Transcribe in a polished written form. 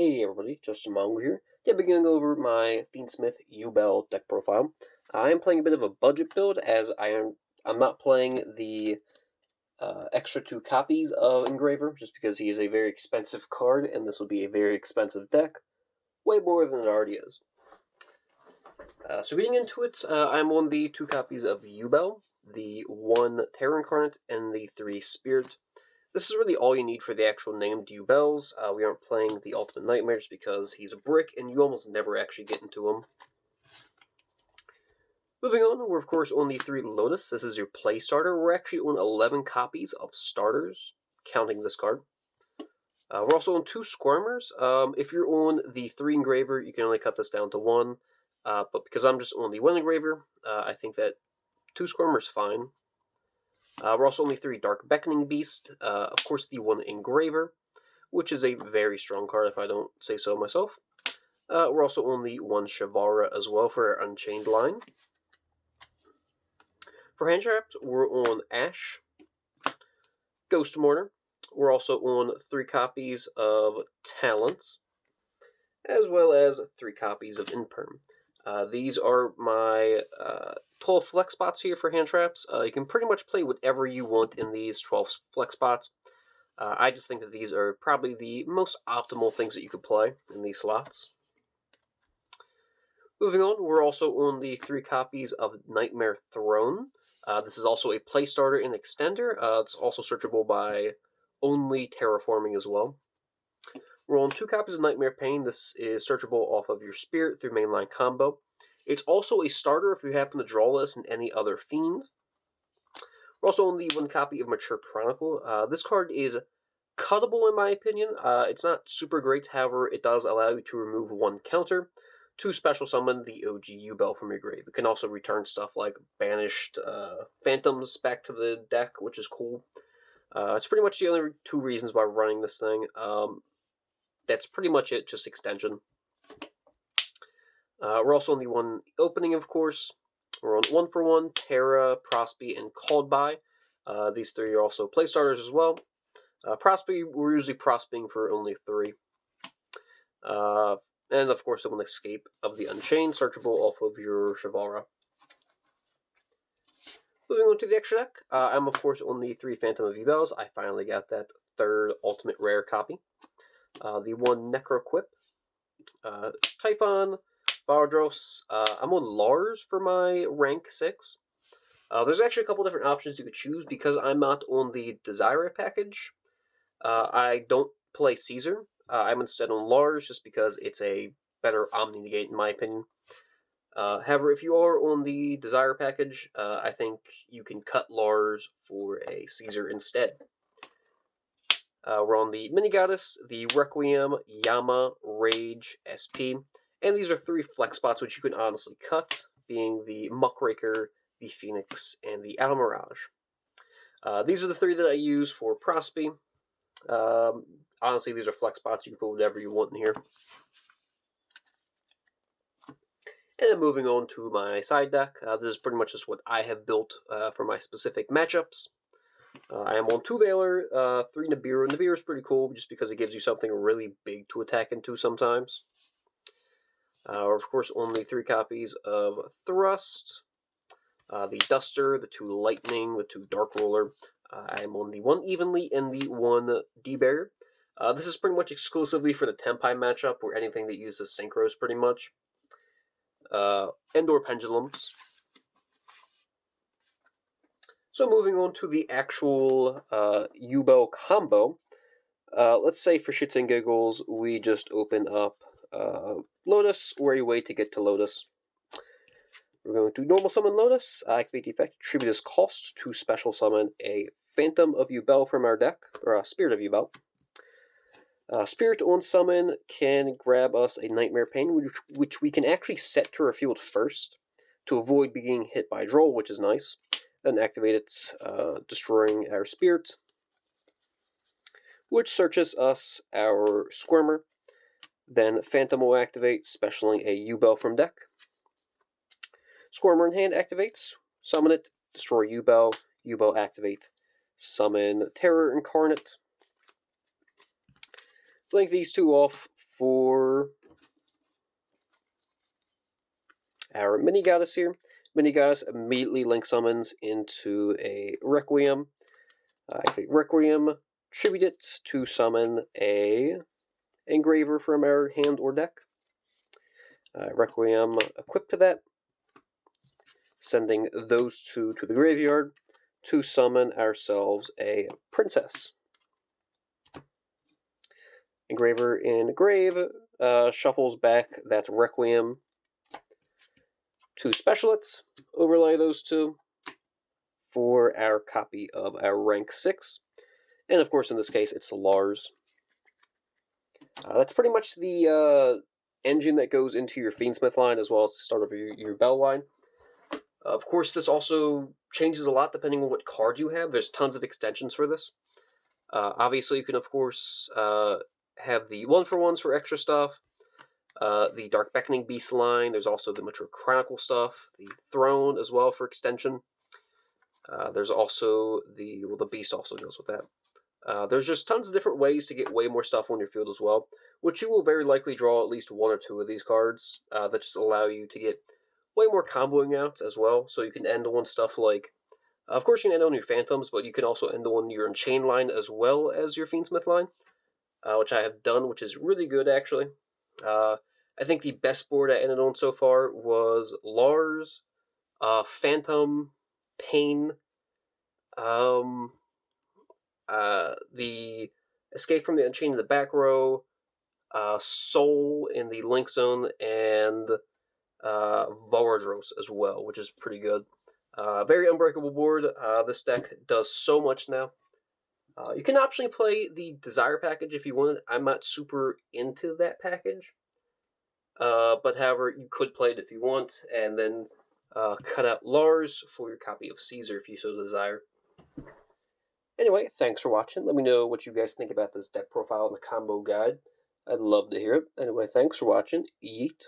Hey everybody, Justin Mongo here. Today I'll be going over my Fiendsmith Yubel deck profile. I am playing a bit of a budget build as I'm not playing the extra 2 copies of Engraver just because he is a very expensive card and this will be a very expensive deck. Way more than it already is. So getting into it, I'm on the 2 copies of Yubel, the 1 Terror Incarnate, and the 3 Spirit. This is really all you need for the actual named Yubels. We aren't playing the Ultimate Nightmare just because he's a brick and you almost never actually get into him. Moving on, we're of course on the 3 Lotus. This is your play starter. We're actually on 11 copies of starters, counting this card. We're also on 2 Squirmers. If you're on the 3 Engraver, you can only cut this down to 1. But because I'm just on the 1 Engraver, I think that 2 Squirmers is fine. We're also only 3 Dark Beckoning Beast. Of course, the 1 Engraver, which is a very strong card if I don't say so myself. We're also only 1 Shavara as well for our Unchained line. For hand traps, we're on Ash, Ghost Mortar. We're also on 3 copies of Talents, as well as 3 copies of Imperm. These are my 12 flex spots here for hand traps. You can pretty much play whatever you want in these 12 flex spots. I just think that these are probably the most optimal things that you could play in these slots. Moving on, we're also on the 3 copies of Nightmare Throne. This is also a play starter and extender. It's also searchable by only terraforming as well. We're on 2 copies of Nightmare Pain. This is searchable off of your Spirit through mainline combo. It's also a starter if you happen to draw this in any other Fiend. We're also on the 1 copy of Mature Chronicle. This card is cuttable in my opinion. It's not super great, however, it does allow you to remove 1 counter to special summon the OG Yubel from your grave. It can also return stuff like banished phantoms back to the deck, which is cool. It's pretty much the only 2 reasons why we're running this thing. That's pretty much it, just extension. We're also on the 1 opening, of course. We're on 1 for 1, Terra, Prosby, and Called By. These 3 are also play starters as well. Prosby, we're usually prosping for only 3. And of course, the 1 Escape of the Unchained, searchable off of your Shavara. Moving on to the extra deck, I'm of course on the 3 Phantom of Yubels. I finally got that 3rd Ultimate Rare copy. The 1 Necroquip, Typhon, Bardros. I'm on Lars for my rank 6. There's actually a couple different options you could choose because I'm not on the Desire package. I don't play Caesar. I'm instead on Lars just because it's a better Omni Negate in my opinion. However, if you are on the Desire package, I think you can cut Lars for a Caesar instead. We're on the Mini Goddess, the Requiem, Yama, Rage, SP, and these are 3 flex spots which you can honestly cut, being the Muckraker, the Phoenix, and the Almirage. These are the 3 that I use for Prosby. Honestly, these are flex spots. You can put whatever you want in here. And then moving on to my side deck. This is pretty much just what I have built for my specific matchups. I am on 2 Valor, 3 Nibiru. Nibiru is pretty cool just because it gives you something really big to attack into sometimes. Or of course, only 3 copies of Thrust, the Duster, the 2 Lightning, the 2 Dark Roller. I am on the 1 Evenly and the 1 D-Barrier. This is pretty much exclusively for the Tempai matchup or anything that uses Synchros pretty much. And/or Pendulums. So moving on to the actual Yubel combo. Let's say for shits and giggles, we just open up Lotus or a way to get to Lotus. We're going to normal summon Lotus, activate the effect, tribute as cost to special summon a Phantom of Yubel from our deck, or Spirit of Yubel. Spirit on summon can grab us a Nightmare Pain, which we can actually set to our field first to avoid being hit by Droll, which is nice. Then activate it, destroying our Spirit, which searches us our Squirmer. Then Phantom will activate, specialing a Yubel from deck. Squirmer in hand activates, summon it, destroy Yubel, Yubel activate, summon Terror Incarnate. Link these 2 off for our mini goddess here. Mini goddess immediately link summons into a Requiem. Activate Requiem, tribute it to summon a engraver from our hand or deck. Requiem equipped to that, sending those two to the graveyard to summon ourselves a princess. Engraver in grave shuffles back that Requiem to special it, overlay those two for our copy of our rank 6. And of course, in this case, it's Lars. That's pretty much the engine that goes into your Fiendsmith line as well as the start of your Yubel line. Of course, this also changes a lot depending on what card you have. There's tons of extensions for this. Obviously, you can, of course, have the 1-for-1s for extra stuff. The Dark Beckoning Beast line. There's also the Mature Chronicle stuff. The Throne as well for extension. There's also the Beast also goes with that. There's just tons of different ways to get way more stuff on your field as well, which you will very likely draw at least 1 or 2 of these cards that just allow you to get way more comboing out as well. So you can end on stuff like, of course you can end on your Phantoms, but you can also end on your Enchain line as well as your Fiendsmith line, which I have done, which is really good actually. I think the best board I ended on so far was Lars, Phantom, Pain, the Escape from the Unchained in the back row, Soul in the Link Zone, and Varadros as well, which is pretty good. Very unbreakable board. This deck does so much now. You can optionally play the Desire package if you wanted. I'm not super into that package. But however, you could play it if you want, and then cut out Lars for your copy of Caesar if you so desire. Anyway, thanks for watching. Let me know what you guys think about this deck profile and the combo guide. I'd love to hear it. Anyway, thanks for watching. Yeet.